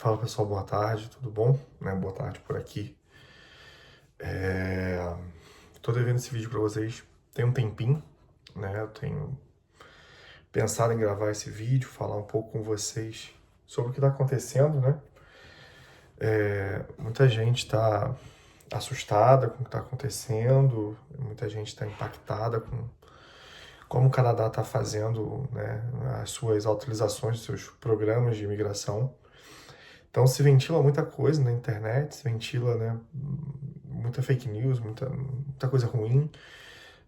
Fala pessoal, boa tarde, tudo bom? Boa tarde por aqui. Tô devendo esse vídeo para vocês tem um tempinho, né? Eu tenho pensado em gravar esse vídeo, falar um pouco com vocês sobre o que está acontecendo, né? Muita gente está assustada com o que está acontecendo, muita gente está impactada com como o Canadá está fazendo, né, as suas atualizações, os seus programas de imigração. Então se ventila muita coisa na internet, se ventila, né, muita fake news, muita coisa ruim,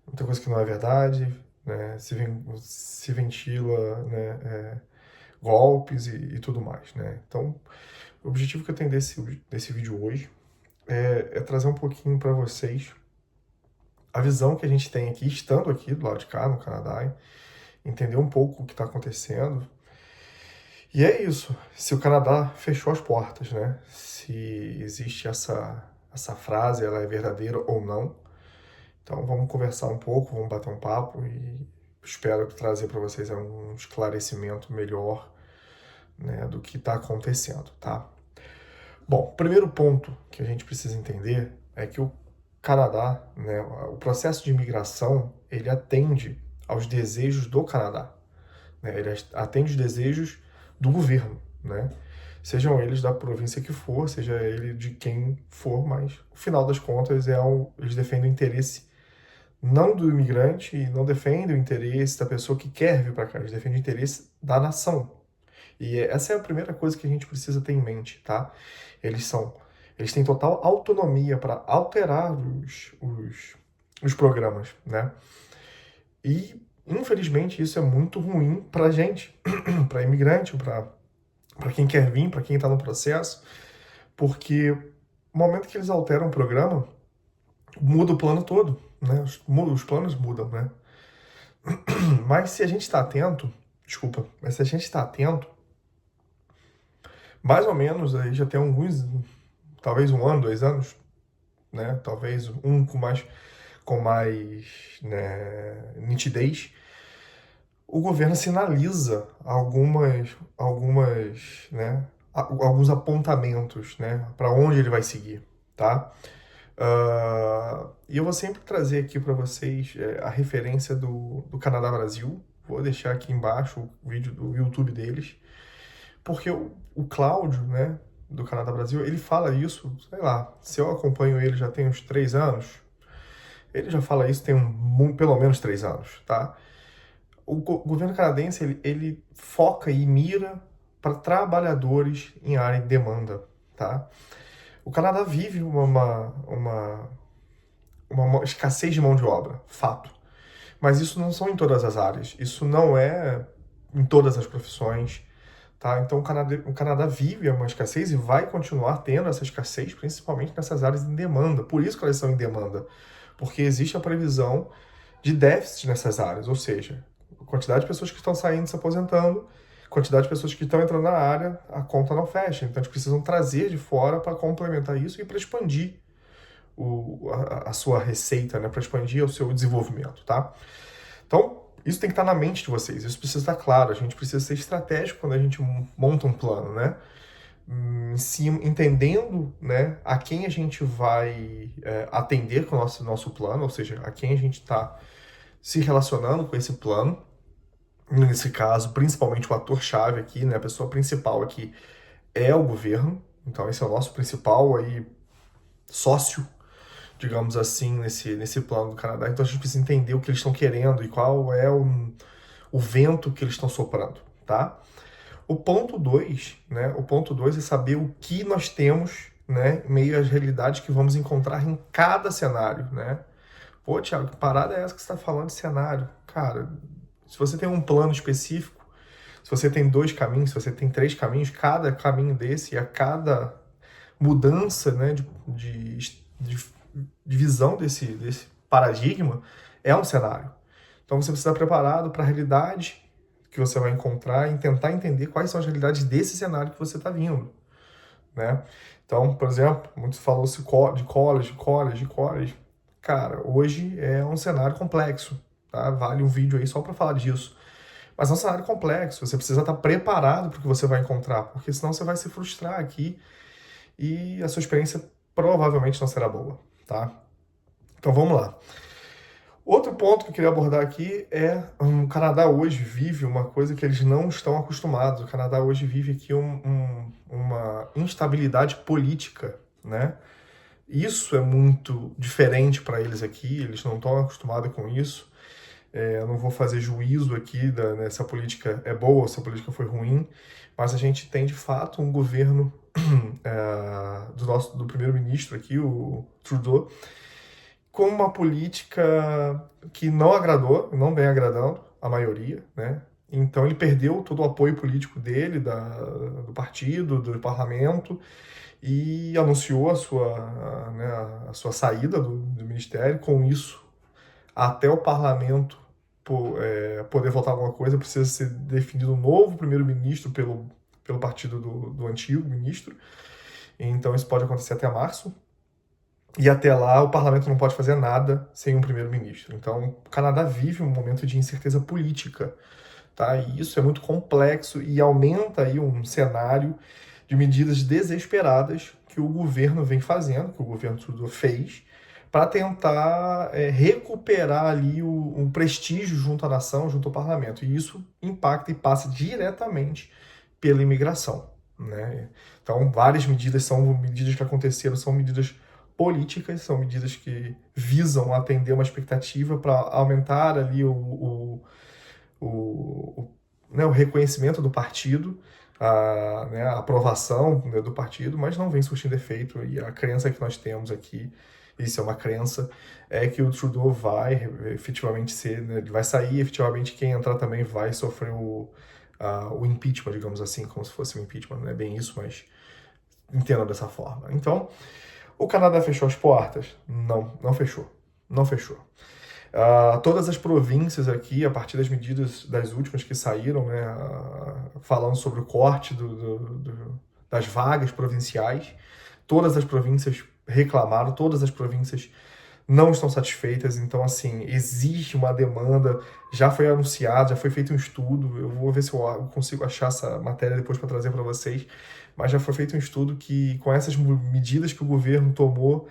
muita coisa que não é verdade, né, se ventila, né, golpes e tudo mais, né. Então, o objetivo que eu tenho desse vídeo hoje é trazer um pouquinho para vocês a visão que a gente tem aqui, estando aqui do lado de cá, no Canadá, entender um pouco o que está acontecendo. E é isso. Se o Canadá fechou as portas, né? Se existe essa frase, ela é verdadeira ou não. Então vamos conversar um pouco, vamos bater um papo e espero trazer para vocês um esclarecimento melhor, né, do que está acontecendo, tá? Bom, primeiro ponto que a gente precisa entender é que o Canadá, né, o processo de imigração, ele atende aos desejos do Canadá, né? Ele atende os desejos do governo, né? Sejam eles da província que for, seja ele de quem for, mas no final das contas eles defendem o interesse não do imigrante e não defendem o interesse da pessoa que quer vir para cá, eles defendem o interesse da nação. E essa é a primeira coisa que a gente precisa ter em mente, tá? Eles são, eles têm total autonomia para alterar os programas, né? E infelizmente isso é muito ruim para gente, para imigrante, para quem quer vir, para quem está no processo, porque no momento que eles alteram o programa, muda o plano todo, né? Os planos mudam, né? Mas se a gente está atento, desculpa, mas se a gente está atento, mais ou menos aí já tem alguns, talvez um ano, 2 anos, né? Talvez um com mais, né, nitidez, o governo sinaliza né, alguns apontamentos, né, para onde ele vai seguir, tá? E eu vou sempre trazer aqui para vocês a referência do Canadá Brasil. Vou deixar aqui embaixo o vídeo do YouTube deles, porque o Cláudio, né, do Canadá Brasil, ele fala isso, sei lá, se eu acompanho ele já tem uns 3 anos, ele já fala isso tem pelo menos 3 anos, tá? O governo canadense ele foca e mira para trabalhadores em área de demanda, tá? O Canadá vive uma escassez de mão de obra, fato. Mas isso não são em todas as áreas, isso não é em todas as profissões, tá? Então o Canadá vive uma escassez e vai continuar tendo essa escassez, principalmente nessas áreas em demanda. Por isso que elas são em demanda, porque existe a previsão de déficit nessas áreas, ou seja, a quantidade de pessoas que estão saindo se aposentando, quantidade de pessoas que estão entrando na área, a conta não fecha. Então, eles precisam trazer de fora para complementar isso e para expandir a sua receita, né? Para expandir o seu desenvolvimento, tá? Então, isso tem que estar na mente de vocês, isso precisa estar claro, a gente precisa ser estratégico quando a gente monta um plano, né? Entendendo, né, a quem a gente vai atender com o nosso plano, ou seja, a quem a gente está se relacionando com esse plano. Nesse caso, principalmente o ator-chave aqui, né, a pessoa principal aqui é o governo, então esse é o nosso principal aí sócio, digamos assim, nesse plano do Canadá. Então a gente precisa entender o que eles estão querendo e qual é o vento que eles estão soprando, tá? O ponto 2, né, o ponto 2 é saber o que nós temos, né, em meio às realidades que vamos encontrar em cada cenário, né? Pô, Thiago, que parada é essa que você está falando de cenário? Cara, se você tem um plano específico, se você tem 2 caminhos, se você tem 3 caminhos, cada caminho desse, a cada mudança, né, de visão desse paradigma, é um cenário. Então você precisa estar preparado para a realidade que você vai encontrar e tentar entender quais são as realidades desse cenário que você está vindo, né? Então, por exemplo, muitos falam-se de college. Cara, hoje é um cenário complexo, tá? Vale um vídeo aí só para falar disso. Mas é um cenário complexo, você precisa estar preparado para o que você vai encontrar, porque senão você vai se frustrar aqui e a sua experiência provavelmente não será boa, tá? Então vamos lá. Outro ponto que eu queria abordar aqui é o Canadá hoje vive uma coisa que eles não estão acostumados. O Canadá hoje vive aqui uma instabilidade política, né? Isso é muito diferente para eles aqui, eles não estão acostumados com isso. Eu não vou fazer juízo aqui né, se a política é boa ou se a política foi ruim, mas a gente tem de fato um governo do primeiro-ministro aqui, o Trudeau, com uma política que não agradou, não vem agradando a maioria, né? Então ele perdeu todo o apoio político dele, do partido, do parlamento, e anunciou a sua saída do ministério. Com isso, até o parlamento poder votar alguma coisa, precisa ser definido um novo primeiro-ministro pelo partido do antigo ministro. Então isso pode acontecer até março. E até lá o parlamento não pode fazer nada sem um primeiro-ministro. Então o Canadá vive um momento de incerteza política, tá? E isso é muito complexo e aumenta aí um cenário de medidas desesperadas que o governo vem fazendo, que o governo Trudeau fez, para tentar recuperar ali o prestígio junto à nação, junto ao parlamento. E isso impacta e passa diretamente pela imigração, né? Então, várias medidas são medidas que aconteceram, são medidas políticas, são medidas que visam atender uma expectativa para aumentar ali né, o reconhecimento do partido, né, a aprovação, né, do partido, mas não vem surtindo efeito. E a crença que nós temos aqui, isso é uma crença, é que o Trudeau vai efetivamente ser, né, ele vai sair, efetivamente quem entrar também vai sofrer o impeachment, digamos assim, como se fosse um impeachment, não é bem isso, mas entenda dessa forma. Então, o Canadá fechou as portas? Não, não fechou. Não fechou. Todas as províncias aqui, a partir das medidas das últimas que saíram, né, falando sobre o corte das vagas provinciais, todas as províncias reclamaram, todas as províncias não estão satisfeitas. Então, assim, existe uma demanda, já foi anunciado, já foi feito um estudo, eu vou ver se eu consigo achar essa matéria depois para trazer para vocês, mas já foi feito um estudo que, com essas medidas que o governo tomou,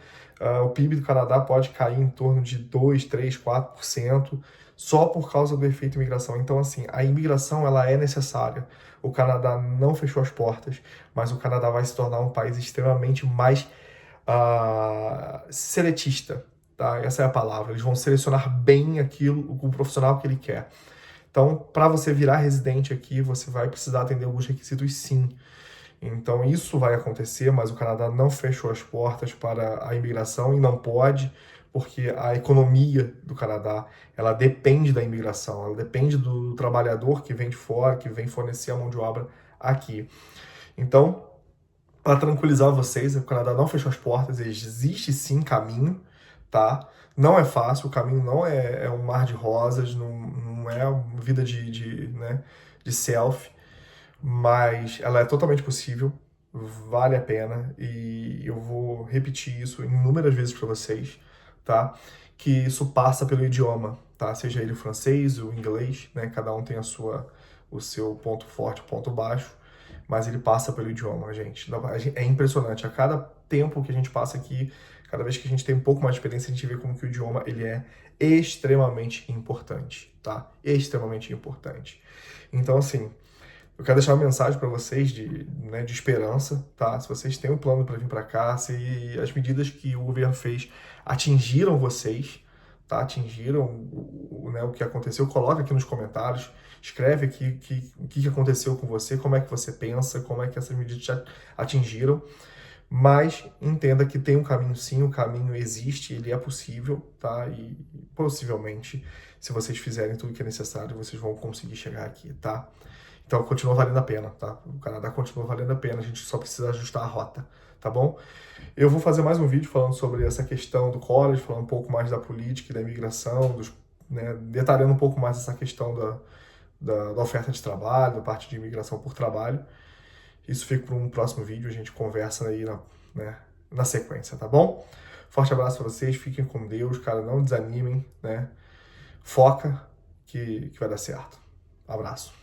o PIB do Canadá pode cair em torno de 2, 3, 4%, só por causa do efeito imigração. Então, assim, a imigração ela é necessária. O Canadá não fechou as portas, mas o Canadá vai se tornar um país extremamente mais seletista, tá? Essa é a palavra. Eles vão selecionar bem o profissional que ele quer. Então, para você virar residente aqui, você vai precisar atender alguns requisitos, sim. Então, isso vai acontecer, mas o Canadá não fechou as portas para a imigração e não pode, porque a economia do Canadá, ela depende da imigração, ela depende do trabalhador que vem de fora, que vem fornecer a mão de obra aqui. Então, para tranquilizar vocês, o Canadá não fechou as portas, existe sim caminho, tá? Não é fácil, o caminho não é um mar de rosas, não é uma vida né, de selfie, mas ela é totalmente possível, vale a pena, e eu vou repetir isso inúmeras vezes para vocês, tá? Que isso passa pelo idioma, tá? Seja ele o francês, o inglês, né? Cada um tem o seu ponto forte, ponto baixo, mas ele passa pelo idioma, gente. É impressionante. A cada tempo que a gente passa aqui, cada vez que a gente tem um pouco mais de experiência, a gente vê como que o idioma ele é extremamente importante, tá? Extremamente importante. Então, assim, eu quero deixar uma mensagem para vocês né, de esperança, tá? Se vocês têm um plano para vir para cá, se as medidas que o governo fez atingiram vocês, tá? Atingiram né, o que aconteceu, coloca aqui nos comentários, escreve aqui o que aconteceu com você, como é que você pensa, como é que essas medidas te atingiram, mas entenda que tem um caminho sim, o caminho existe, ele é possível, tá? E possivelmente, se vocês fizerem tudo que é necessário, vocês vão conseguir chegar aqui, tá? Então continua valendo a pena, tá? O Canadá continua valendo a pena, a gente só precisa ajustar a rota, tá bom? Eu vou fazer mais um vídeo falando sobre essa questão do college, falando um pouco mais da política e da imigração, né, detalhando um pouco mais essa questão da oferta de trabalho, da parte de imigração por trabalho. Isso fica para um próximo vídeo, a gente conversa aí na sequência, tá bom? Forte abraço para vocês, fiquem com Deus, cara, não desanimem, né? Foca que vai dar certo. Abraço.